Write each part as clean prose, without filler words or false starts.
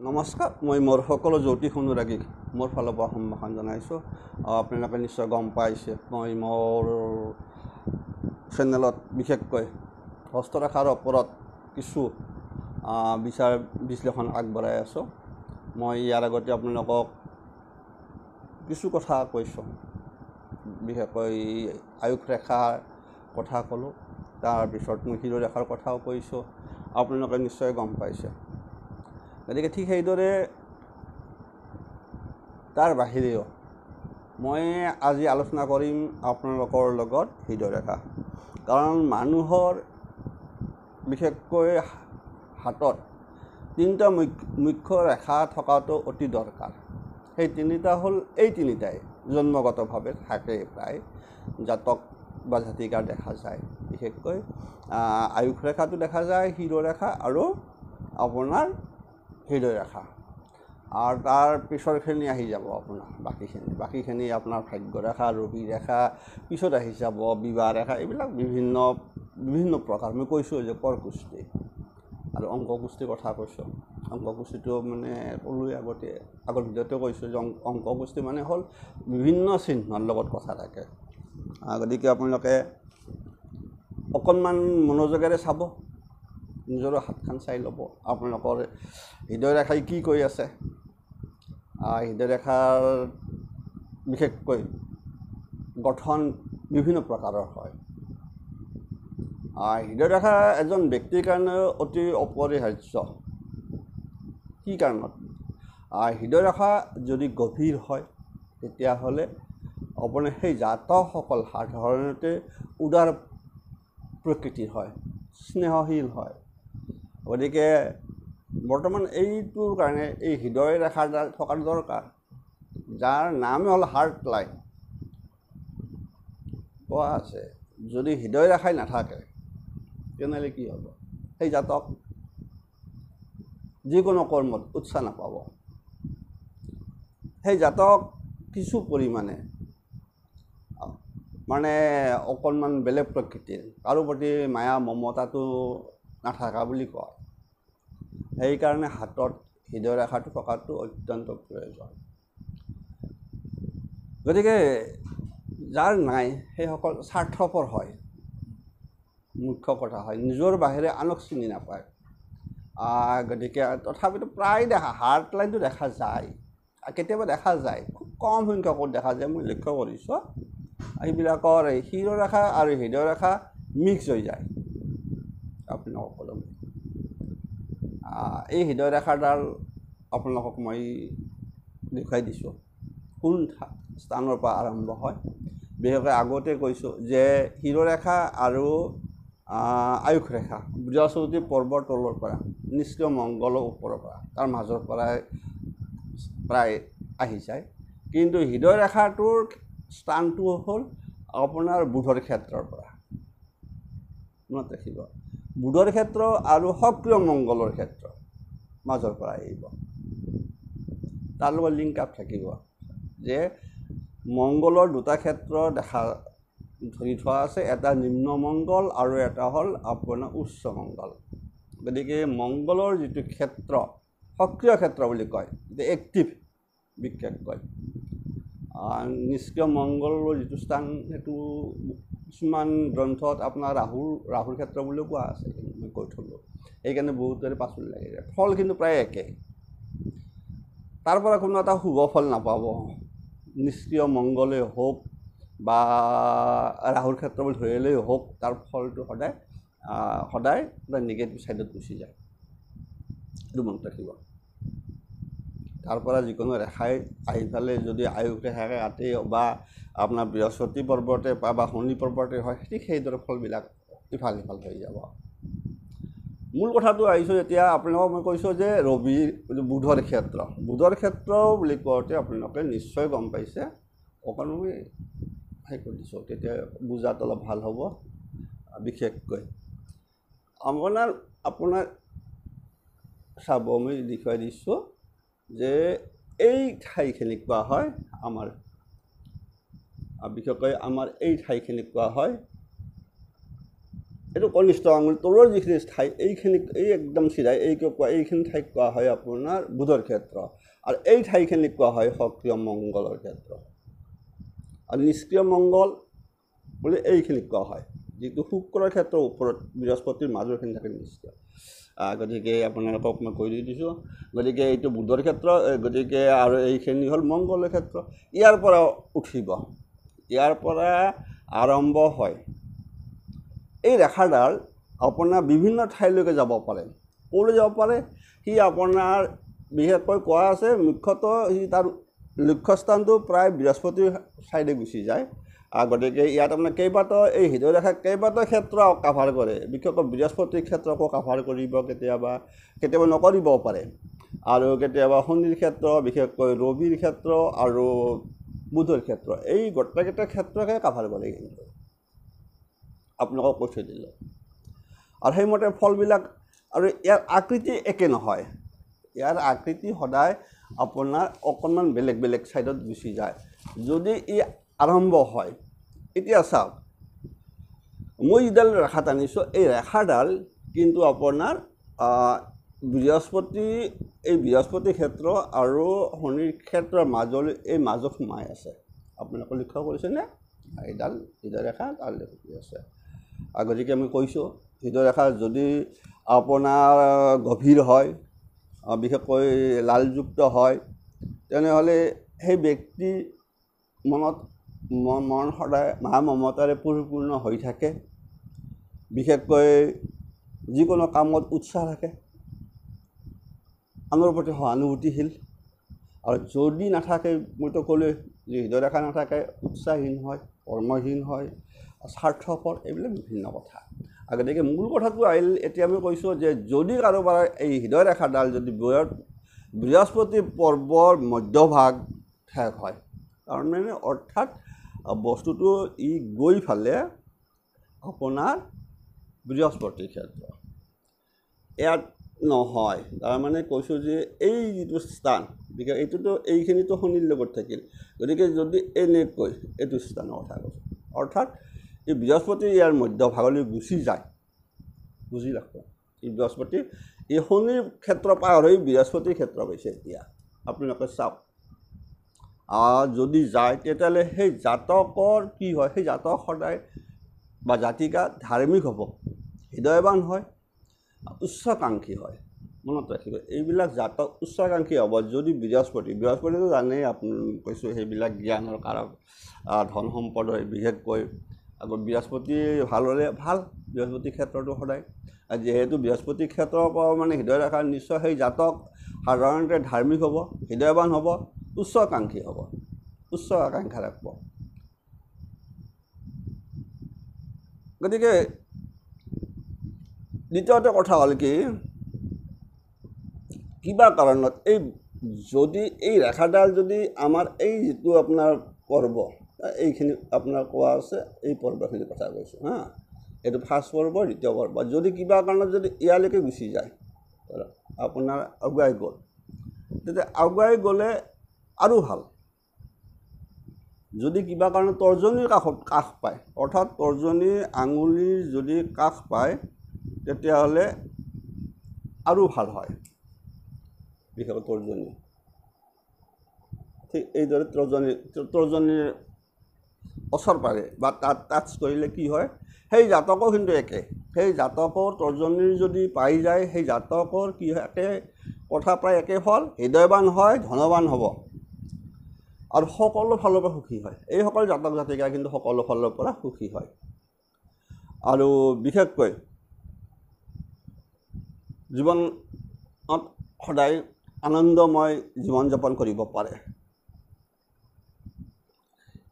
নমস্কাৰ মই মোৰ সকলো জ্যোতিষ অনুৰাগীক মোৰ ফালৰ পৰা সম্ভাষণ জনাইছোঁ। আপোনালোকে নিশ্চয় গম পাইছে মই মোৰ চেনেলত বিশেষকৈ হস্তৰেখাৰ ওপৰত কিছু বিচাৰ বিশ্লেষণ আগবঢ়াই আছোঁ। মই ইয়াৰ আগতে আপোনালোকক কিছু কথা কৈছোঁ, বিশেষকৈ আয়ুস ৰেখাৰ কথা ক'লোঁ, তাৰপিছত মই শিৰোৰেখাৰ কথাও কৈছোঁ, আপোনালোকে নিশ্চয় গম পাইছে। গতিকে ঠিক সেইদৰে তাৰ বাহিৰেও মই আজি আলোচনা কৰিম আপোনালোকৰ লগত হৃদয়ৰেখা। কাৰণ মানুহৰ বিশেষকৈ হাতত তিনিটা মুখ্য ৰেখা থকাটো অতি দৰকাৰ। সেই তিনিটা হ'ল এই তিনিটাই জন্মগতভাৱে থাকে, প্ৰায় জাতক বা জাতিকাৰ দেখা যায়। বিশেষকৈ আয়ুস ৰেখাটো দেখা যায়, শিৰোৰেখা আৰু আপোনাৰ হৃদয়ৰেখা, আৰু তাৰ পিছৰখিনি আহি যাব আপোনাৰ বাকীখিনি আপোনাৰ ভাগ্যৰেখা, ৰবি ৰেখা, পিছত আহি যাব বিবাহ ৰেখা। এইবিলাক বিভিন্ন প্ৰকাৰ। মই কৈছোঁ যে কৰকুষ্টি আৰু অংককুষ্টিৰ কথা কৈছোঁ। অংককুষ্টিটো মানে ক'লোৱে আগৰ ভিডিঅ'তে কৈছোঁ যে অংককুষ্টি মানে হ'ল বিভিন্ন চিহ্নৰ লগত কথা থাকে। গতিকে আপোনালোকে অকণমান মনোযোগেৰে চাব, নিজৰ হাতখন চাই ল'ব, আপোনালোকৰ হৃদয়ৰেখাই কি কৈ আছে। হৃদয়ৰেখাৰ বিশেষকৈ গঠন বিভিন্ন প্ৰকাৰৰ হয়। হৃদয়ৰেখা এজন ব্যক্তিৰ কাৰণে অতি অপৰিহাৰ্য। কি কাৰণত? হৃদয়ৰেখা যদি গভীৰ হয় তেতিয়াহ'লে আপোনাৰ সেই জাতকসকল সাধাৰণতে উদাৰ প্ৰকৃতিৰ হয়, স্নেহশীল হয়। গতিকে বৰ্তমান এইটোৰ কাৰণে এই হৃদয় ৰেখাৰ থকাৰ দৰকাৰ, যাৰ নামে হ'ল হাৰ্ট লাইন কোৱা আছে। যদি হৃদয় ৰেখাই নাথাকে তেনেহ'লে কি হ'ব? সেই জাতক যিকোনো কৰ্মত উৎসাহ নাপাব। সেই জাতক কিছু পৰিমাণে মানে অকণমান বেলেগ প্ৰকৃতিৰ, কাৰো প্ৰতি মায়া মমতাটো নাথাকা বুলি কয়। সেইকাৰণে হাতত হৃদয় ৰেখাটো থকাটো অত্যন্ত প্ৰয়োজন। গতিকে যাৰ নাই সেইসকল স্বাৰ্থপৰ হয়, মুখ্য কথা হয়, নিজৰ বাহিৰে আনক চিনি নাপায়। গতিকে তথাপিতো প্ৰায় হাৰ্ট লাইনটো দেখা যায়, কেতিয়াবা দেখা যায়, খুব কম সংখ্যকত দেখা যায়। মই লক্ষ্য কৰিছোঁ এইবিলাকৰ শিৰোৰেখা আৰু হৃদয়ৰেখা মিক্স হৈ যায়। আপোনালোকক ক'লোঁ এই হৃদয়ৰেখাডাল আপোনালোকক মই দেখুৱাই দিছোঁ কোন স্থানৰ পৰা আৰম্ভ হয়। বিশেষকৈ আগতে কৈছোঁ যে শিৰোৰেখা আৰু আয়ুস ৰেখা বৃহস্পতি পৰ্বৰ তলৰ পৰা, নিষ্ক্ৰিয় মংগলৰ ওপৰৰ পৰা, তাৰ মাজৰ পৰাই প্ৰায় আহি যায়। কিন্তু হৃদয়ৰেখাটোৰ স্থানটো হ'ল আপোনাৰ বুধৰ ক্ষেত্ৰৰ পৰা। মনত ৰাখিব, বুধৰ ক্ষেত্ৰ আৰু সক্ৰিয় মংগলৰ ক্ষেত্ৰ মাজৰ পৰা আহিব। তাৰ লগত লিংক আপ থাকিব যে মংগলৰ দুটা ক্ষেত্ৰ দেখা ধৰি থোৱা আছে, এটা নিম্ন মংগল আৰু এটা হ'ল আপোনাৰ উচ্চ মংগল। গতিকে মংগলৰ যিটো ক্ষেত্ৰ, সক্ৰিয় ক্ষেত্ৰ বুলি কয়, এক্টিভ বিশেষকৈ, নিষ্ক্ৰিয় মংগলৰ যিটো স্থান সেইটো কিছুমান গ্ৰন্থত আপোনাৰ ৰাহুৰ ক্ষেত্ৰ বুলিও কোৱা আছে, মই কৈ থ'লোঁ। সেইকাৰণে বহুতৰে পাচল লাগি যায়। ফল কিন্তু প্ৰায় একেই, তাৰ পৰা কোনো এটা শুভ ফল নাপাব। নিষ্ক্ৰিয় মংগলেই হওক বা ৰাহুৰ ক্ষেত্ৰ বুলি ধৰিলেই হওক, তাৰ ফলটো সদায় নিগেটিভ ছাইডত গুচি যায়। এইটো মনত ৰাখিব। তাৰ পৰা যিকোনো ৰেখাই আহি পেলাই যদি আয়ুস ৰেখাকে কাটে বা আপোনাৰ বৃহস্পতি পৰ্বতে বা শনি পৰ্বতে হয়, ঠিক সেইদৰে ফলবিলাক ইফাল সিফাল হৈ যাব। মূল কথাটো আহিছোঁ এতিয়া আপোনালোকক মই কৈছোঁ যে বুধৰ ক্ষেত্ৰ বুলি কওঁতে আপোনালোকে নিশ্চয় গম পাইছে। অকণমান মই কৰি দিছোঁ, তেতিয়া বুজাত অলপ ভাল হ'ব। বিশেষকৈ আপোনাৰ চাব, মই দেখুৱাই দিছোঁ যে এই ঠাইখিনিক কোৱা হয় বিশেষকৈ আমাৰ এই ঠাইখিনিক কোৱা হয় এইটো কনিষ্ঠ আঙুলি তলৰ যিখিনি ঠাই এইখিনি এই একদম চিধাই এইখিনি ঠাইক কোৱা হয় আপোনাৰ বুধৰ ক্ষেত্ৰ আৰু এই ঠাইখিনিক কোৱা হয় সক্ৰিয় মংগলৰ ক্ষেত্ৰ আৰু নিষ্ক্ৰিয় মংগল বুলি এইখিনিক কোৱা হয় যিটো শুক্ৰৰ ক্ষেত্ৰৰ ওপৰত বৃহস্পতিৰ মাজৰখিনি থাকে নিষ্ক্ৰিয় গতিকে আপোনালোকক মই কৈ দিছোঁ গতিকে এইটো বুধৰ ক্ষেত্ৰ গতিকে আৰু এইখিনি হ'ল মংগলৰ ক্ষেত্ৰ ইয়াৰ পৰা উঠিব ইয়াৰ পৰা আৰম্ভ হয় এই ৰেখাডাল আপোনাৰ বিভিন্ন ঠাইলৈকে যাব পাৰে ক'লৈ যাব পাৰে সি আপোনাৰ বিশেষকৈ কোৱা আছে মুখ্যতঃ সি তাৰ লক্ষ্যস্থানটো প্ৰায় বৃহস্পতিৰ ছাইডে গুচি যায় গতিকে ইয়াত আপোনাৰ কেইবাটাও এই হৃদয় ৰেখা কেইবাটাও ক্ষেত্ৰ কাভাৰ কৰে বিশেষকৈ বৃহস্পতিৰ ক্ষেত্ৰকো কাভাৰ কৰিব কেতিয়াবা নকৰিবও পাৰে আৰু কেতিয়াবা শনিৰ ক্ষেত্ৰ বিশেষকৈ ৰবিৰ ক্ষেত্ৰ আৰু বুধৰ ক্ষেত্ৰ এই গোটেইকেইটা ক্ষেত্ৰকে কাভাৰ কৰে কিন্তু আপোনালোকক কৈ থৈ দিলোঁ আৰু সেইমতে ফলবিলাক আৰু ইয়াৰ আকৃতি একে নহয় ইয়াৰ আকৃতি সদায় আপোনাৰ অকণমান বেলেগ বেলেগ ছাইডত গুচি যায় যদি ই আৰম্ভ হয় এতিয়া চাওক মই যিডাল ৰেখা টানিছোঁ এই ৰেখাডাল কিন্তু আপোনাৰ বৃহস্পতি ক্ষেত্ৰ আৰু শনিৰ ক্ষেত্ৰৰ মাজলৈ এই মাজত সোমাই আছে আপোনালোকে লক্ষ্য কৰিছেনে এইডাল হৃদয় ৰেখা তাৰ লিখি আছে গতিকে আমি কৈছোঁ হৃদয় ৰেখা যদি আপোনাৰ গভীৰ হয় বিশেষকৈ লালযুক্ত হয় তেনেহ'লে সেই ব্যক্তিৰ মন সদায় মহা মমতাৰে পৰিপূৰ্ণ হৈ থাকে বিশেষকৈ যিকোনো কামত উৎসাহ থাকে আনৰ প্ৰতি সহানুভূতিশীল আৰু যদি নাথাকে মইতো ক'লোৱে যে হৃদয় ৰেখা নাথাকে উৎসাহহীন হয় কৰ্মহীন হয় স্বাৰ্থপৰ এইবিলাক বিভিন্ন কথা গতিকে মূল কথাটো আহিল এতিয়া আমি কৈছোঁ যে যদি কাৰোবাৰ এই হৃদয় ৰেখাডাল যদি বৃহস্পতি পৰ্বৰ মধ্যভাগ ঠেক হয় তাৰমানে অৰ্থাৎ বস্তুটো ই গৈ ফালে আপোনাৰ বৃহস্পতিৰ ক্ষেত্ৰ ইয়াত নহয় তাৰমানে কৈছোঁ যে এই যিটো স্থান বিশেষ এইটোতো এইখিনিতো শনিৰ লগত থাকিল গতিকে যদি এনেকৈ এইটো স্থানৰ কথা কৈছোঁ অৰ্থাৎ এই বৃহস্পতি ইয়াৰ মধ্যভাগলৈ গুচি যায় বুজি ৰাখব এই বৃহস্পতি এই শনিৰ ক্ষেত্ৰ পাৰ হৈ বৃহস্পতিৰ ক্ষেত্ৰ গৈছে এতিয়া আপোনালোকে চাওক যদি যায় তেতিয়াহ'লে সেই জাতকৰ কি হয় সেই জাতক সদায় বা জাতিকা ধাৰ্মিক হ'ব হৃদয়বান হয় উচ্চাকাংক্ষী হয় মনত ৰাখিব এইবিলাক জাতক উচ্চাকাংক্ষী হ'ব যদি বৃহস্পতিটো জানেই আপুনি কৈছোঁ সেইবিলাক জ্ঞানৰ কাৰক ধন সম্পদ হয় বিশেষকৈ আকৌ বৃহস্পতি ভাল হ'লে ভাল বৃহস্পতিৰ ক্ষেত্ৰটো সদায় যিহেতু বৃহস্পতিৰ ক্ষেত্ৰৰ পৰা মানে হৃদয় ৰেখা নিশ্চয় সেই জাতক সাধাৰণতে ধাৰ্মিক হ'ব হৃদয়বান হ'ব উচ্চাকাংক্ষী হ'ব উচ্চ আকাংক্ষা ৰাখিব গতিকে দ্বিতীয়তে কথা হ'ল কি কিবা কাৰণত যদি এই ৰেখাডাল যদি আমাৰ এই যিটো আপোনাৰ পৰ্ব এইখিনি আপোনাৰ কোৱা আছে এই পৰ্বখিনিৰ কথা কৈছোঁ এইটো ফাৰ্ষ্ট পৰ্ব দ্বিতীয় পৰ্ব যদি কিবা কাৰণত যদি ইয়ালৈকে গুচি যায় আপোনাৰ আগুৱাই গ'ল তেতিয়া আগুৱাই গ'লে আৰু ভাল যদি কিবা কাৰণত তৰ্জনীৰ কাষ পায় অৰ্থাৎ তৰ্জনী আঙুলিৰ যদি কাষ পায় তেতিয়াহ'লে আৰু ভাল হয় বিশেষকৈ তৰ্জনী ঠিক এইদৰে তৰ্জনীৰ ওচৰ পাৰে বা তাত টাচ কৰিলে কি হয় সেই জাতকো কিন্তু একে সেই জাতকৰ তৰ্জনীৰ যদি পাই যায় সেই জাতকৰ কি হয় একে কথা প্ৰায় একে ফল হৃদয়বান হয় ধনৱান হ'ব আৰু সকলো ফালৰ পৰা সুখী হয় এইসকল জাতক জাতিকা কিন্তু সকলো ফালৰ পৰা সুখী হয় আৰু বিশেষকৈ জীৱনত সদায় আনন্দময় জীৱন যাপন কৰিব পাৰে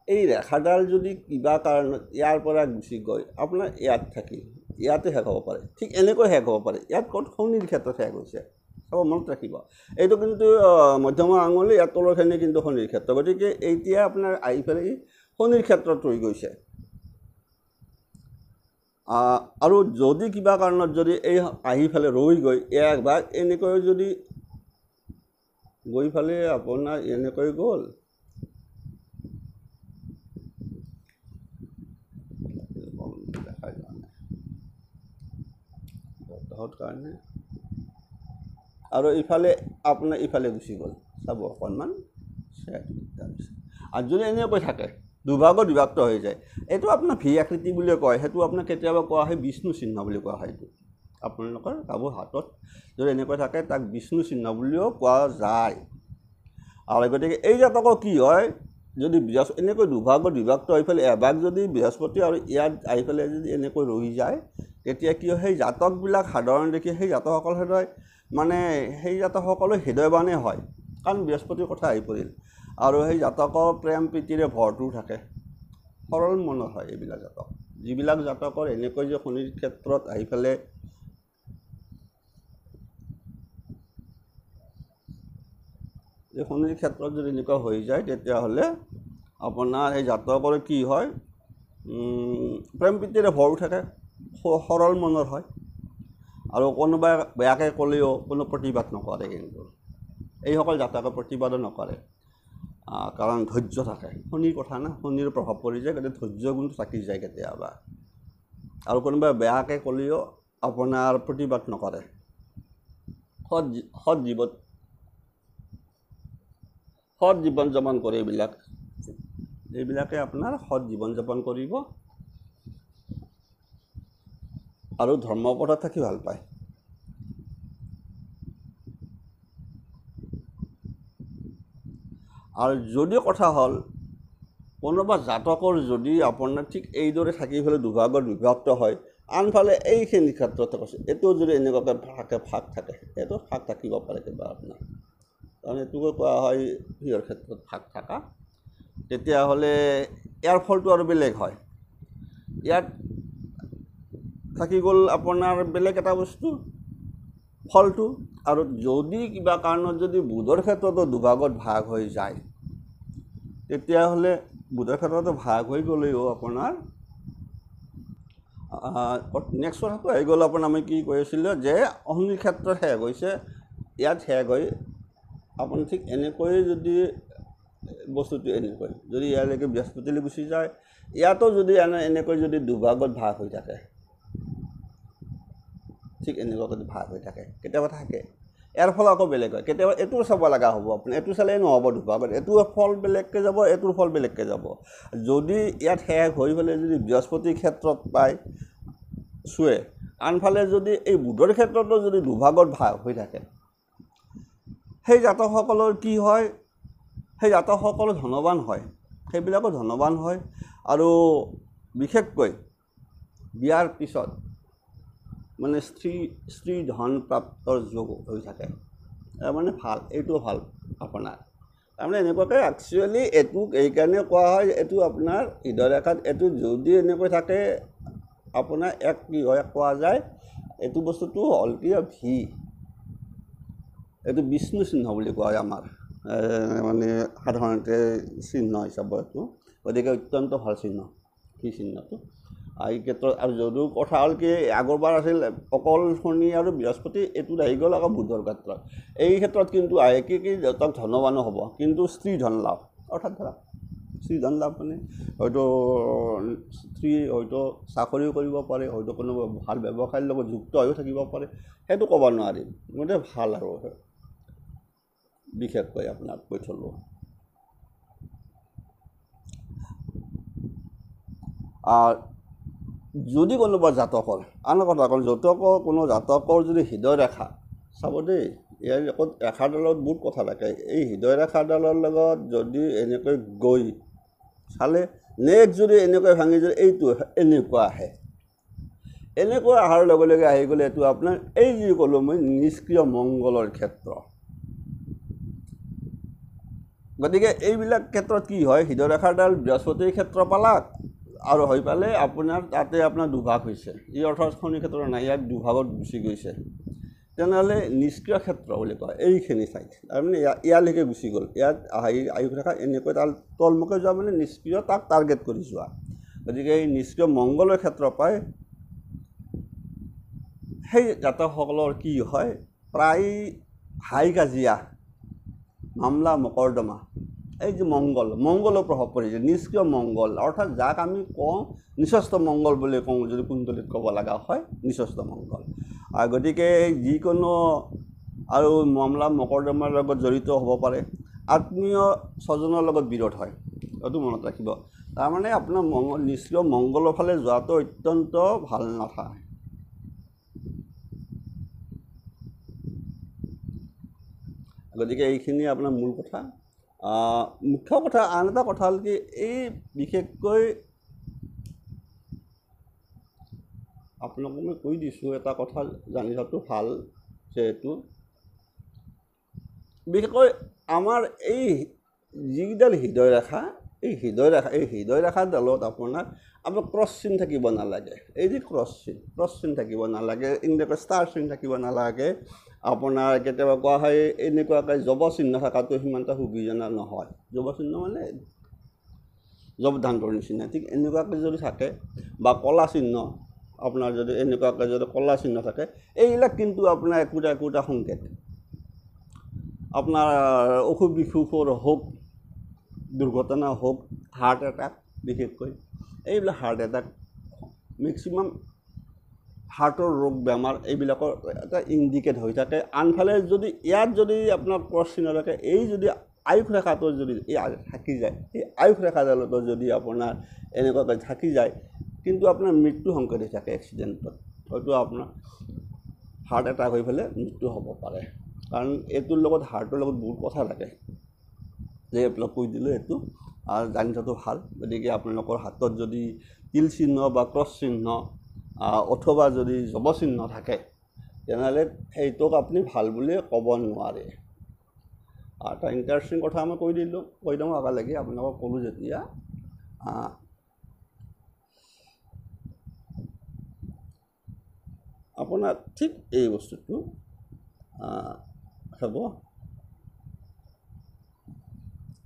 এই ৰেখাডাল যদি কিবা কাৰণত ইয়াৰ পৰা গুচি গৈ আপোনাৰ ইয়াত থাকি ইয়াতে শেষ হ'ব পাৰে ঠিক এনেকৈ শেষ হ'ব পাৰে ইয়াত ক'ত শনিৰ ক্ষেত্ৰত শেষ হৈছে চাব মনত ৰাখিব এইটো কিন্তু মধ্যমা আঙুলি ইয়াৰ তলৰখিনি কিন্তু শনিৰ ক্ষেত্ৰ গতিকে এতিয়া আপোনাৰ আহি পেলাই শনিৰ ক্ষেত্ৰত ৰৈ গৈছে আৰু যদি কিবা কাৰণত যদি এই আহি পেলাই ৰৈ গৈ একবাৰ এনেকৈ যদি গৈ ফালে আপোনাৰ এনেকৈ গ'ল দেখা যোৱা নাই কাৰণে আৰু ইফালে আপোনাৰ ইফালে গুচি গ'ল চাব অকণমান আৰু যদি এনেকৈ থাকে দুভাগত বিভক্ত হৈ যায় এইটো আপোনাৰ ভি আকৃতি বুলি কয় সেইটো আপোনাৰ কেতিয়াবা কোৱা হয় বিষ্ণু চিহ্ন বুলি কোৱা হয় এইটো আপোনালোকৰ কাবো হাতত যদি এনেকৈ থাকে তাক বিষ্ণু চিহ্ন বুলিও কোৱা যায় আৰু গতিকে এই জাতকৰ কি হয় যদি এনেকৈ দুভাগত বিভক্ত হৈ পেলাই এভাগ যদি বৃহস্পতি আৰু ইয়াত আহি পেলাই যদি এনেকৈ ৰহি যায় তেতিয়া কি হয় সেই জাতকবিলাক সাধাৰণ দেখি সেই জাতকসকল সদায় মানে সেই জাতকসকলো হৃদয়বানে হয় কাৰণ বৃহস্পতিৰ কথা আহি পৰিল আৰু সেই জাতকৰ প্ৰেম প্ৰীতিৰে ভৰপূৰ থাকে সৰল মনৰ হয় এইবিলাক জাতক যিবিলাক জাতকৰ এনেকৈ যে শনিৰ ক্ষেত্ৰত আহি পেলাই এই শনিৰ ক্ষেত্ৰত যদি এনেকুৱা হৈ যায় তেতিয়াহ'লে আপোনাৰ এই জাতকৰ কি হয় প্ৰেম প্ৰীতিৰে ভৰপূৰ থাকে সৰল মনৰ হয় আৰু কোনোবাই বেয়াকৈ ক'লেও কোনো প্ৰতিবাদ নকৰে কিন্তু এইসকল জাতকে প্ৰতিবাদো নকৰে কাৰণ ধৈৰ্য থাকে শনিৰ কথা না শনিৰ প্ৰভাৱ পৰি যায় গতিকে ধৈৰ্য গুণটো থাকি যায় কেতিয়াবা আৰু কোনোবাই বেয়াকৈ ক'লেও আপোনাৰ প্ৰতিবাদ নকৰে সৎ জীৱন যাপন কৰে এইবিলাকে আপোনাৰ সৎ জীৱন যাপন কৰিব আৰু ধৰ্মপথত থাকি ভাল পায় আৰু যদি কথা হ'ল কোনোবা জাতকৰ যদি আপোনাৰ ঠিক এইদৰে থাকি পেলাই দুভাগত বিভক্ত হয় আনফালে এইখিনি ক্ষেত্ৰত কৈছে এইটো যদি এনেকুৱাকৈ ফাঁক থাকে এইটো ফাঁক থাকিব পাৰে কিবা আপোনাৰ কাৰণ এইটোকে কোৱা হয় সিহঁৰ ক্ষেত্ৰত ফাঁক থকা তেতিয়াহ'লে ইয়াৰ ফলটো আৰু বেলেগ হয় ইয়াত থাকি গ'ল আপোনাৰ বেলেগ এটা বস্তু ফলটো আৰু যদি কিবা কাৰণত যদি বুধৰ ক্ষেত্ৰতো দুভাগত ভাগ হৈ যায় তেতিয়াহ'লে বুধৰ ক্ষেত্ৰতো ভাগ হৈ গ'লেও আপোনাৰ নেক্সট কথাটো আহি গ'ল আপোনাৰ আমি কি কৈ আছিলোঁ যে শনিৰ ক্ষেত্ৰত শেষ হৈছে ইয়াত শেষ হৈ আপুনি ঠিক এনেকৈ যদি বস্তুটো এনেকৈ যদি ইয়ালৈকে বৃহস্পতিলৈ গুচি যায় ইয়াতো যদি এনেকৈ যদি দুভাগত ভাগ হৈ থাকে ঠিক এনেকুৱাকৈ ভাগ হৈ থাকে কেতিয়াবা থাকে ইয়াৰ ফল আকৌ বেলেগ হয় কেতিয়াবা এইটোও চাব লগা হ'ব আপুনি এইটো চালেই নহ'ব দুভাগত এইটোৰ ফল বেলেগকৈ যাব এইটোৰ ফল বেলেগকৈ যাব যদি ইয়াত শেষ হৈ পেলাই যদি বৃহস্পতিৰ ক্ষেত্ৰত পায় চুৱে আনফালে যদি এই বুধৰ ক্ষেত্ৰতো যদি দুভাগত ভাগ হৈ থাকে সেই জাতকসকলৰ কি হয় সেই জাতকসকল ধনৱান হয় সেইবিলাকো ধনৱান হয় আৰু বিশেষকৈ বিয়াৰ পিছত মানে স্ত্ৰী ধন প্ৰাপ্তৰ যোগ হৈ থাকে মানে ভাল এইটো ভাল আপোনাৰ তাৰমানে এনেকুৱাকৈ একচুৱেলি এইটোক এইকাৰণে কোৱা হয় এইটো আপোনাৰ হৃদয় ৰেখাত এইটো যদি এনেকৈ থাকে আপোনাৰ এক কি হয় কোৱা যায় এইটো বস্তুটো হ'ল কি ভি এইটো বিষ্ণু চিহ্ন বুলি কোৱা হয় আমাৰ মানে সাধাৰণতে চিহ্ন হিচাপত এইটো গতিকে অত্যন্ত ভাল চিহ্ন সেই চিহ্নটো এই ক্ষেত্ৰত আৰু যদিও কথা হ'ল কি আগৰবাৰ আছিল অকল শনি আৰু বৃহস্পতি এইটোত আহি গ'ল আকৌ বুধৰ ক্ষেত্ৰত এই ক্ষেত্ৰত কিন্তু আহে কি দেউতাক ধনৱানো হ'ব কিন্তু স্ত্ৰী ধন লাভ অৰ্থাৎ ধৰা স্ত্ৰী ধন লাভ মানে হয়তো স্ত্ৰী হয়তো চাকৰিও কৰিব পাৰে হয়তো কোনো ভাল ব্যৱসায়ৰ লগত যুক্ত হৈও থাকিব পাৰে সেইটো ক'ব নোৱাৰিম গতিকে ভাল আৰু বিশেষকৈ আপোনাক কৈ থ'লোঁ যদি কোনোবা জাতকৰ আন কথা কওঁ কোনো জাতকৰ যদি হৃদয় ৰেখা চাব দেই ইয়াৰ ৰেখাডালত বহুত কথা থাকে এই হৃদয় ৰেখাডালৰ লগত যদি এনেকৈ গৈ চালে নেক্সট যদি এনেকৈ ভাঙি যদি এইটো এনেকুৱা আহে এনেকুৱা অহাৰ লগে লগে আহি গ'লে এইটো আপোনাৰ এই যি ক'লোঁ মই নিষ্ক্ৰিয় মংগলৰ ক্ষেত্ৰ গতিকে এইবিলাক ক্ষেত্ৰত কি হয় হৃদয় ৰেখাডাল বৃহস্পতিৰ ক্ষেত্ৰ পালাক আৰু হৈ পালে আপোনাৰ তাতে আপোনাৰ দুভাগ হৈছে এই অৰ্থত শনিৰ ক্ষেত্ৰ নাই ইয়াত দুভাগত গুচি গৈছে তেনেহ'লে নিষ্ক্ৰিয় ক্ষেত্ৰ বুলি কয় এইখিনি ঠাইত তাৰমানে ইয়ালৈকে গুচি গ'ল ইয়াত আহি থকা এনেকৈ তাৰ তলমুখে যোৱা মানে নিষ্ক্ৰিয় তাক টাৰ্গেট কৰি যোৱা গতিকে এই নিষ্ক্ৰিয় মংগলৰ ক্ষেত্ৰ পায় সেই জাতকসকলৰ কি হয় প্ৰায় হাই কাজিয়া মামলা মকৰ্দমা এই যে মংগলৰ প্ৰভাৱ পৰিছে নিষ্ক্ৰিয় মংগল অৰ্থাৎ যাক আমি কওঁ নিচস্থ মংগল বুলি কওঁ যদি কুণ্ডলীত ক'ব লগা হয় নিচস্থ মংগল গতিকে যিকোনো আৰু মামলা মকৰ্দমাৰ লগত জড়িত হ'ব পাৰে, আত্মীয় স্বজনৰ লগত বিৰোধ হয়, এইটো মনত ৰাখিব। তাৰমানে আপোনাৰ নিষ্ক্ৰিয় মংগলৰ ফালে যোৱাটো অত্যন্ত ভাল নহয়। গতিকে এইখিনি আপোনাৰ মূল কথা। মুখ্য কথা আন এটা কথা হ'ল কি, এই বিশেষকৈ আপোনালোকক মই কৈ দিছোঁ এটা কথা জানি থোৱাটো ভাল, যিহেতু বিশেষকৈ আমাৰ এই যিকেইডাল হৃদয় ৰেখা, এই হৃদয় ৰেখাডালত আপোনাৰ ক্ৰছ চিন থাকিব নালাগে। এই যে ক্ৰছ চিন থাকিব নালাগে, এনেকৈ ষ্টাৰ চিন থাকিব নালাগে। আপোনাৰ কেতিয়াবা কোৱা হয় এনেকুৱাকৈ জব চিহ্ন থকাটো সিমান এটা সুবিধাজনক নহয়। জব চিহ্ন মানে জবধান্তৰ নিচিনা, ঠিক এনেকুৱাকৈ যদি থাকে বা কলা চিহ্ন, আপোনাৰ যদি এনেকুৱাকৈ যদি কলা চিহ্ন থাকে, এইবিলাক কিন্তু আপোনাৰ একোটা সংকেত আপোনাৰ অসুখ বিসুখৰ হওক, দুৰ্ঘটনা হওক, হাৰ্ট এটাক, বিশেষকৈ এইবিলাক হাৰ্ট এটাক, মেক্সিমাম হাৰ্টৰ ৰোগ বেমাৰ এইবিলাকৰ এটা ইণ্ডিকেট হৈ থাকে। আনফালে যদি ইয়াত যদি আপোনাৰ ক্ৰছ চিহ্ন থাকে, এই যদি আয়ুস ৰেখাটো যদি থাকি যায়, এই আয়ুস ৰেখাডালতো যদি আপোনাৰ এনেকুৱাকৈ থাকি যায়, কিন্তু আপোনাৰ মৃত্যু সংকেত হৈ থাকে এক্সিডেণ্টত, হয়তো আপোনাৰ হাৰ্ট এটাক হৈ পেলাই মৃত্যু হ'ব পাৰে। কাৰণ এইটোৰ লগত হাৰ্টৰ লগত বহুত কথা থাকে, যে আপোনাক কৈ দিলোঁ এইটো আৰু জানি থোৱাটো ভাল। গতিকে আপোনালোকৰ হাতত যদি তিল চিহ্ন বা ক্ৰছ চিহ্ন অথবা যদি জব চিহ্ন থাকে, তেনেহ'লে সেইটোক আপুনি ভাল বুলি ক'ব নোৱাৰে। এটা ইণ্টাৰেষ্টিং কথা মই কৈ দিওঁ একেলগে, আপোনালোকক ক'লোঁ যেতিয়া আপোনাৰ ঠিক এই বস্তুটো হ'ব,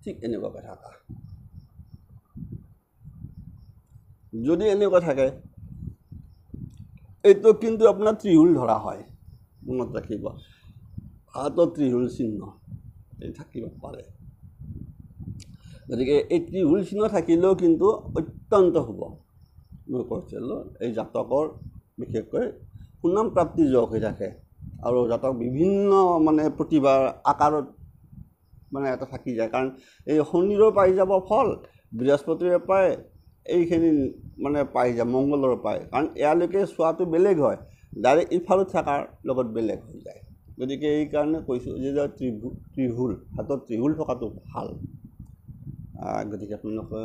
ঠিক এনেকুৱাকৈ থকা। যদি এনেকুৱা থাকে, এইটো কিন্তু আপোনাৰ ত্ৰিশূল ধৰা হয়, মনত ৰাখিব। হাতত ত্ৰিশূল চিহ্ন এই থাকিব পাৰে। গতিকে এই ত্ৰিশূল চিহ্ন থাকিলেও কিন্তু অত্যন্ত শুভ। মই কৈছিলোঁ এই জাতকৰ বিশেষকৈ সুনাম প্ৰাপ্তি যোগ হৈ থাকে, আৰু জাতক বিভিন্ন মানে প্ৰতিভাৰ আকাৰত মানে এটা থাকি যায়। কাৰণ এই শনিৰো পাই যাব ফল, বৃহস্পতিৰে পায়, এইখিনি মানে পাই যায়, মংগলৰ পায়। কাৰণ ইয়ালৈকে চোৱাটো বেলেগ হয়, ডাইৰেক্ট ইফালে থকাৰ লগত বেলেগ হৈ যায়। গতিকে এইকাৰণে কৈছোঁ যে ত্ৰিশূল, হাতত ত্ৰিশূল থকাটো ভাল। গতিকে আপোনালোকে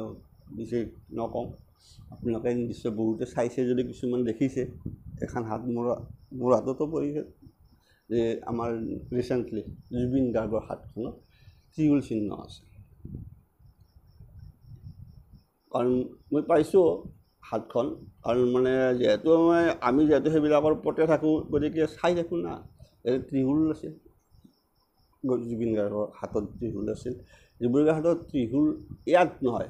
বিশেষ নকওঁ, আপোনালোকে নিশ্চয় বহুতে চাইছে, যদি কিছুমান দেখিছে, এখন হাত মোৰ হাততো পৰিছে, যে আমাৰ ৰিচেণ্টলি জুবিন গাৰ্গৰ হাতখনত ত্ৰিশূল চিহ্ন আছে। কাৰণ মই পাইছোঁ হাতখন, কাৰণ মানে যিহেতু আমি যিহেতু সেইবিলাকৰ ওপৰতে থাকোঁ, গতিকে চাই থাকোঁ না। এই ত্ৰিশূল আছিল, জুবিন গাৰ্গৰ হাতত ত্ৰিশূল আছিল। জুবিন গাৰ্গৰ হাতত ত্ৰিশূল ইয়াত নহয়,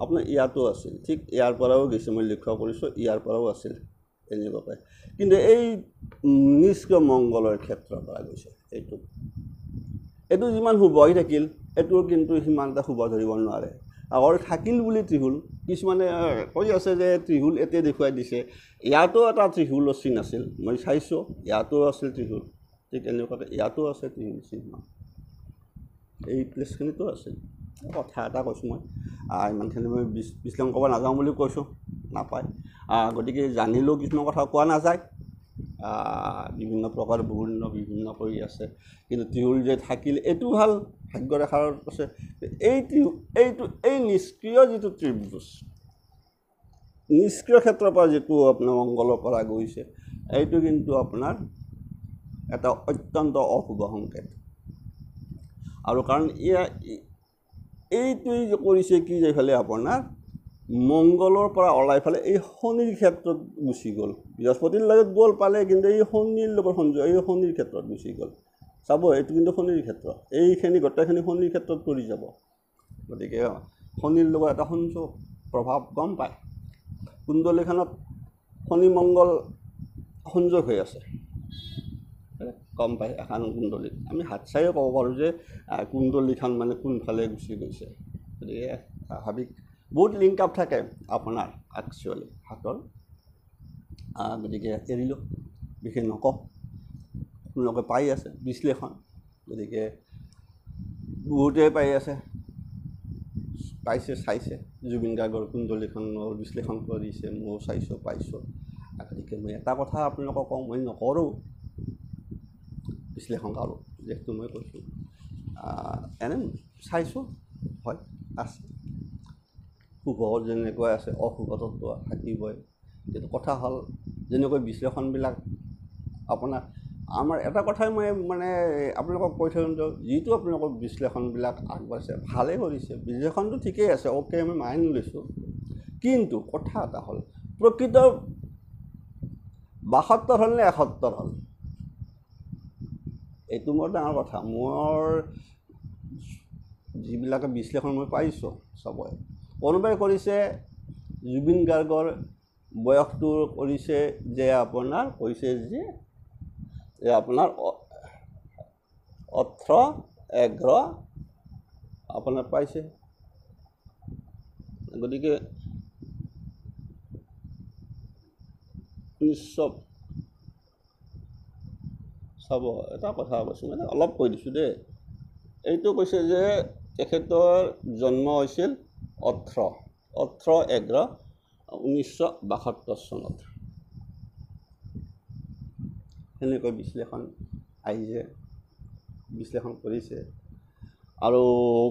আপোনাৰ ইয়াতো আছিল, ঠিক ইয়াৰ পৰাও গৈছে, মই লক্ষ্য কৰিছোঁ, ইয়াৰ পৰাও আছিল এনেকুৱাকৈ। কিন্তু এই নিষ্ক্ৰিয় মংগলৰ ক্ষেত্ৰৰ পৰা গৈছে। এইটো যিমান শুভ হৈ থাকিল, এইটোৰ কিন্তু সিমান এটা শুভ ধৰিব নোৱাৰে। আগৰ থাকিল বুলি ত্ৰিশূল, কিছুমানে কৈ আছে যে ত্ৰিশূল এতে দেখুৱাই দিছে, ইয়াতো এটা ত্ৰিশূলৰ চিন আছিল, মই চাইছোঁ, ইয়াতো আছিল ত্ৰিশূল, ঠিক এনেকুৱাকৈ ইয়াতো আছে ত্ৰিশূল চিহ্ন, এই প্লেচখিনিতো আছিল। কথা এটা কৈছোঁ মই, ইমানখিনি মই বিশ্লেষণ কৰিব নাযাওঁ বুলি কৈছোঁ, নাপায়। গতিকে জানিলেও কিছুমান কথা কোৱা নাযায়, বিভিন্ন প্ৰকাৰ বিভিন্ন কৰি আছে। কিন্তু ত্ৰিশূল যে থাকিল এইটো ভাল, ভাগ্য ৰেখাৰ আছে। এই নিষ্ক্ৰিয় যিটো ত্ৰিভুজ, নিষ্ক্ৰিয় ক্ষেত্ৰৰ পৰা যিটো আপোনাৰ মংগলৰ পৰা গৈছে, এইটো কিন্তু আপোনাৰ এটা অত্যন্ত অশুভ সংকেত। আৰু কাৰণ এইটোৱে যে কৰিছে কি, যে এইফালে আপোনাৰ মংগলৰ পৰা ওলাই ফালে এই শনিৰ ক্ষেত্ৰত গুচি গ'ল, বৃহস্পতিৰ লগত গ'ল পালে, কিন্তু এই শনিৰ লগত সংযোগ, এই শনিৰ ক্ষেত্ৰত গুচি গ'ল। চাব, এইটো কিন্তু শনিৰ ক্ষেত্ৰ, এইখিনি গোটেইখিনি শনিৰ ক্ষেত্ৰত পৰি যাব। গতিকে শনিৰ লগত এটা সংযোগ প্ৰভাৱ গম পায়। কুণ্ডলীখনত শনি মংগল সংযোগ হৈ আছে, গম পায়। এখন কুণ্ডলীত আমি হাত চাইও ক'ব পাৰোঁ যে কুণ্ডলীখন মানে কোনফালে গুচি গৈছে। গতিকে স্বাভাৱিক বহুত লিংক আপ থাকে আপোনাৰ একচুৱেলি হাতৰ। গতিকে এৰিলোঁ, বিশেষ নকওঁ, আপোনালোকে পাই আছে বিশ্লেষণ, গতিকে বহুতেই পাই আছে, পাইছে, চাইছে, জুবিন গাৰ্গৰ কুণ্ডলীখনৰ বিশ্লেষণ কৰিছে, ময়ো চাইছোঁ, পাইছোঁ। গতিকে মই এটা কথা আপোনালোকক কওঁ, মই নকৰোঁ বিশ্লেষণ কৰোঁ, যিহেতু মই কৈছোঁ এনে চাইছোঁ, হয় আছে, সুখত যেনেকৈ আছে অসুখতো থাকিবই। কিন্তু কথা হ'ল যেনেকৈ বিশ্লেষণবিলাক আপোনাৰ আমাৰ এটা কথাই মই মানে আপোনালোকক কৈ থৈ দিওঁ, যিটো আপোনালোকৰ বিশ্লেষণবিলাক আগবাঢ়িছে ভালেই কৰিছে, বিশ্লেষণটো ঠিকেই আছে, অ'কে আমি মানি লৈছোঁ। কিন্তু কথা এটা হ'ল প্ৰকৃত ৭২ হ'ল নে ৭১ হ'ল, এইটো মোৰ ডাঙৰ কথা। মোৰ যিবিলাকে বিশ্লেষণ মই পাইছোঁ চবৰে, কোনোবাই কৰিছে জুবিন গাৰ্গৰ বয়সটো কৰিছে যে আপোনাৰ কৈছে যে আপোনাৰ ১৮-১১ আপোনাৰ পাইছে। গতিকে ১৯০০ চাব, এটা কথা কৈছোঁ মানে অলপ কৈ দিছোঁ দেই, এইটো কৈছে যে তেখেতৰ জন্ম হৈছিল ১৮-১১-১৯৭২ চনত, সেনেকৈ বিশ্লেষণ আহিছে, বিশ্লেষণ কৰিছে। আৰু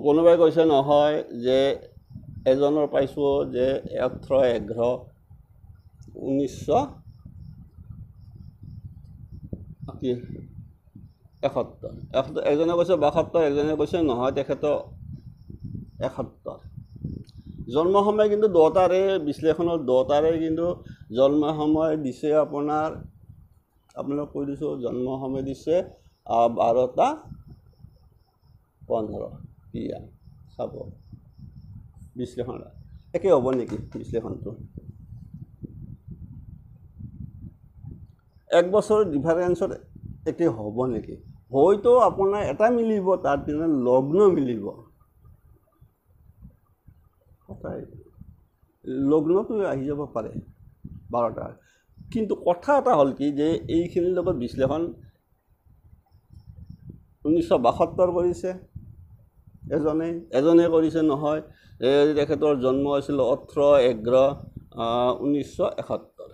কোনোবাই কৈছে নহয় যে এজনৰ পাইছোঁ যে ১৮-১১-১৯৭১, এজনে কৈছে ৭২, এজনে কৈছে নহয় তেখেতৰ ৭১। জন্ম সময় কিন্তু দুয়োটাৰে বিশ্লেষণৰ দুয়োটাৰে কিন্তু জন্ম সময় দিছে আপোনালোক কৈ দিছোঁ, জন্ম সময় দিছে ১২:১৫ PM। চাব বিশ্লেষণ একে হ'ব নেকি বিশ্লেষণটো? ১ বছৰ ডিফাৰেঞ্চত একে হ'ব নেকি? হয়তো আপোনাৰ এটা মিলিব, তাত কিন্তু লগ্ন মিলিব, লগ্নটো আহি যাব পাৰে ১২টাৰ। কিন্তু কথা এটা হ'ল কি যে এইখিনিৰ লগত বিশ্লেষণ ১৯৭২ কৰিছে এজনে কৰিছে নহয় তেখেতৰ জন্ম হৈছিল ১৮-১১-১৯৭১।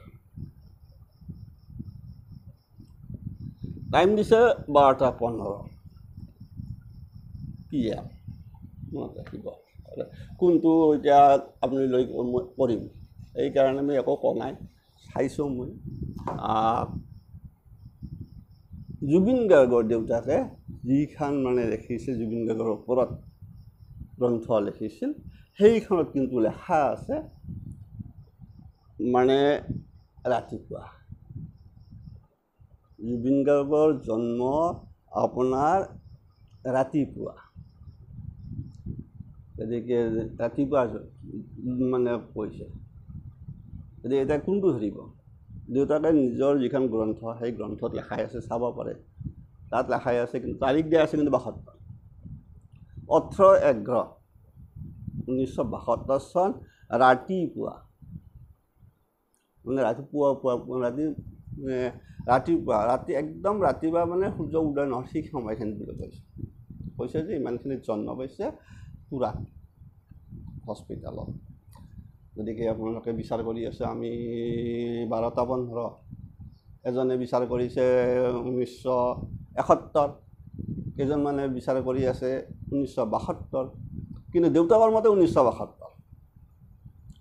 টাইম দিছে ১২:১৫ PM। মনত ৰাখিব, কোনটো এতিয়া আপুনি লৈ কৰিম, এইকাৰণে মই একো কোৱা নাই, চাইছোঁ মই। জুবিন গাৰ্গৰ দেউতাকে যিখন মানে লিখিছিল, জুবিন গাৰ্গৰ ওপৰত গ্ৰন্থ লিখিছিল, সেইখনত কিন্তু লেখা আছে মানে ৰাতিপুৱা। জুবিন গাৰ্গৰ জন্ম আপোনাৰ ৰাতিপুৱা, গতিকে ৰাতিপুৱা মানে কৈছে, গতিকে এতিয়া কোনটো ধৰিব? দেউতাকে নিজৰ যিখন গ্ৰন্থ সেই গ্ৰন্থত লেখাই আছে, চাব পাৰে, তাত লেখাই আছে, কিন্তু তাৰিখ দিয়া আছে কিন্তু ৭২, ১৮-১১-১৯৭২ চন ৰাতিপুৱা, মানে ৰাতি একদম ৰাতিপুৱা মানে সূৰ্য উদয় নহয় ঠিক সময়খিনি বুলি কৈছে যে ইমানখিনি জন্ম পাইছে তুৰাগ হস্পিটেলত। গতিকে আপোনালোকে বিচাৰ কৰি আছে আমি ১২:১৫, এজনে বিচাৰ কৰিছে ১৯৭১, কেইজনমানে বিচাৰ কৰি আছে ১৯৭২, কিন্তু দেউতাকৰ মতে ১৯৭২।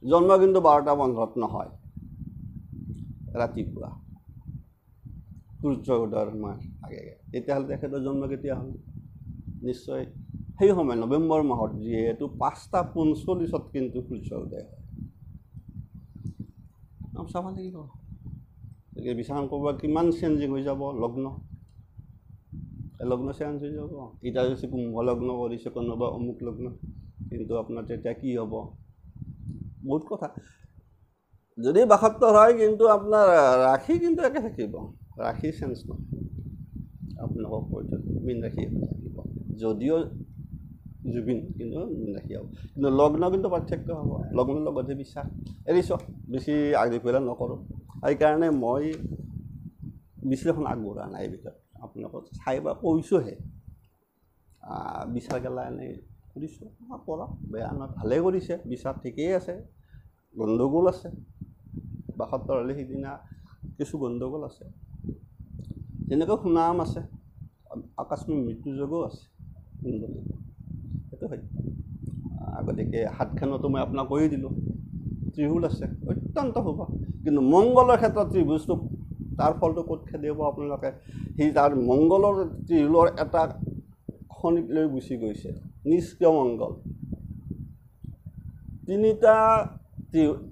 জন্ম কিন্তু ১২:১৫ নহয়, ৰাতিপুৱা সূৰ্য উদয়ৰ সময় আগে। তেতিয়াহ'লে তেখেতৰ জন্ম কেতিয়া হ'ল? নিশ্চয় সেই সময় নৱেম্বৰ মাহত, যিহেতু ৫:৪৫ কিন্তু সূৰ্য উদয় হয়। চাব লাগিব, গতিকে বিচাৰ কৰিব কিমান চেঞ্জিং হৈ যাব লগ্ন চেঞ্জ হৈ যাব। এতিয়া যদি কুম্ভ লগ্ন কৰিছে কোনোবা অমুক লগ্ন, কিন্তু আপোনাৰ তেতিয়া কি হ'ব? বহুত কথা। যদি ৭২ হয় কিন্তু আপোনাৰ ৰাশি কিন্তু একে থাকিব, ৰাশি চেঞ্জ নহয়। আপোনালোকক কৈ থৈছোঁ মীন ৰাশি থাকিব, যদিও জুবিন কিন্তু মীন ৰাশি হ'ব, কিন্তু লগ্ন কিন্তু পাৰ্থক্য হ'ব, লগ্নৰ লগতহে বিশ্বাস। এৰিছোঁ, বেছি আগি পেলাই নকৰোঁ। সেইকাৰণে মই বিশ্লেষণ আগবঢ়া নাই এই বিষয়ত আপোনালোকক চাই বা কৈছোঁহে বিচাৰ গেলা এনেই কৰিছোঁ কৰা বেয়া নহয় ভালেই কৰিছে বিচাৰ ঠিকেই আছে গণ্ডগোল আছে ৭২ হ'লে সিদিনা কিছু গণ্ডগোল আছে যেনেকৈ সুনাম আছে আকস্মিক মৃত্যুযোগো আছে কুণ্ডলী সেইটো হয় গতিকে হাতখনতো মই আপোনাক কৈ দিলোঁ ত্ৰিশূল আছে অত্যন্ত শুভ কিন্তু মংগলৰ ক্ষেত্ৰত ত্ৰিভুজটো তাৰ ফলটো ক'ত খেদিব আপোনালোকে সি তাৰ মংগলৰ ত্ৰিশূলৰ এটা খনিক লৈ গুচি গৈছে নিষ্ক্ৰিয় মংগল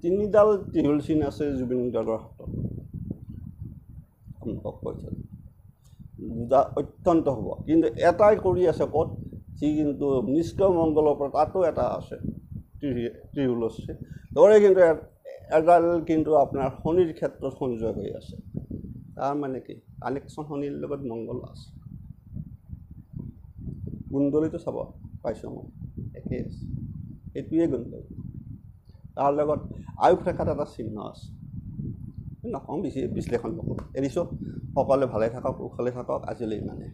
তিনিডাল ত্ৰিশূল চিন আছে জুবিন গাৰ্গৰ হাতত আপোনালোকক কৈছে দুটা অত্যন্ত হ'ব কিন্তু এটাই কৰি আছে ক'ত সি কিন্তু নিষ্ক্ৰিয় মংগলৰ পৰা তাতো এটা আছে ত্ৰিশূল আছে ধৰে কিন্তু এডাল কিন্তু আপোনাৰ শনিৰ ক্ষেত্ৰত সংযোগ হৈ আছে তাৰ মানে কি কানেকশ্যন শনিৰ লগত মংগল আছে কুণ্ডলীটো চাব পাইছোঁ মই একেই আছে সেইটোৱে কুণ্ডলী তাৰ লগত আয়ুস ৰেখাত এটা চিহ্ন আছে নকওঁ বেছি বিশ্লেষণ নকৰোঁ এৰিছোঁ সকলোৱে ভালে থাকক কুশলে থাকক আজিলৈ ইমানে